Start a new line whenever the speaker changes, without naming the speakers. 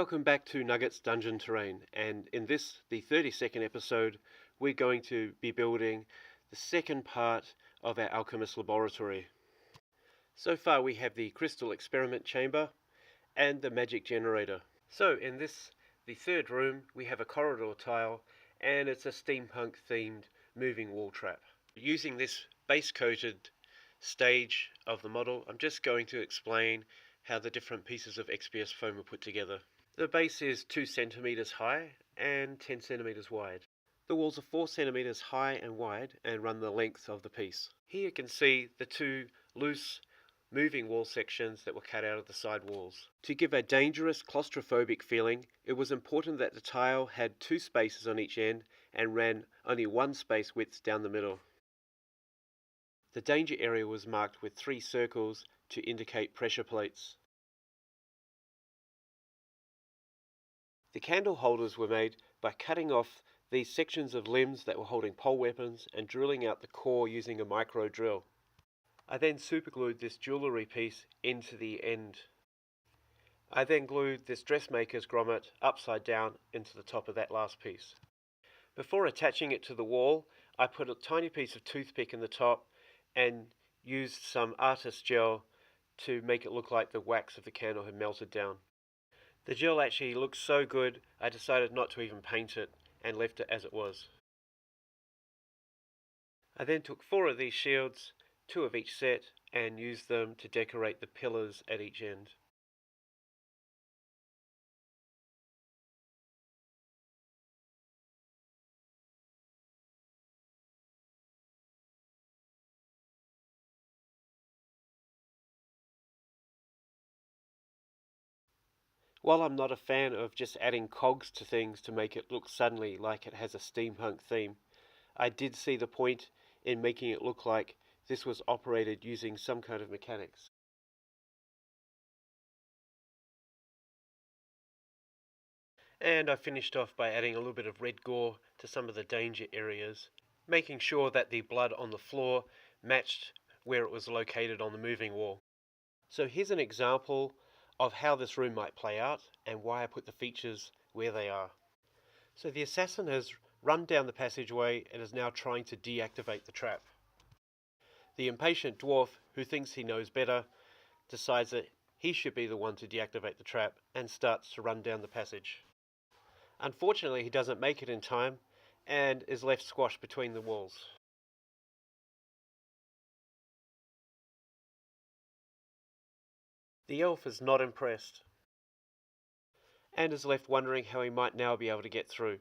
Welcome back to Nugget's Dungeon Terrain, and in this, the 32nd episode, we're going to be building the second part of our Alchemist laboratory. So far we have the crystal experiment chamber and the magic generator. So in this, the third room, we have a corridor tile and it's a steampunk themed moving wall trap. Using this base coated stage of the model, I'm just going to explain how the different pieces of XPS foam are put together. The base is 2 centimeters high and 10 centimeters wide. The walls are 4 centimeters high and wide and run the length of the piece. Here you can see the two loose moving wall sections that were cut out of the side walls. To give a dangerous claustrophobic feeling, it was important that the tile had 2 spaces on each end and ran only 1 space width down the middle. The danger area was marked with 3 circles to indicate pressure plates. The candle holders were made by cutting off these sections of limbs that were holding pole weapons and drilling out the core using a micro drill. I then superglued this jewellery piece into the end. I then glued this dressmaker's grommet upside down into the top of that last piece. Before attaching it to the wall, I put a tiny piece of toothpick in the top and used some artist gel to make it look like the wax of the candle had melted down. The gel actually looked so good, I decided not to even paint it and left it as it was. I then took 4 of these shields, 2 of each set, and used them to decorate the pillars at each end. While I'm not a fan of just adding cogs to things to make it look suddenly like it has a steampunk theme, I did see the point in making it look like this was operated using some kind of mechanics. And I finished off by adding a little bit of red gore to some of the danger areas, making sure that the blood on the floor matched where it was located on the moving wall. So here's an example of how this room might play out and why I put the features where they are. So the assassin has run down the passageway and is now trying to deactivate the trap. The impatient dwarf, who thinks he knows better, decides that he should be the one to deactivate the trap and starts to run down the passage. Unfortunately, he doesn't make it in time and is left squashed between the walls. The elf is not impressed and is left wondering how he might now be able to get through.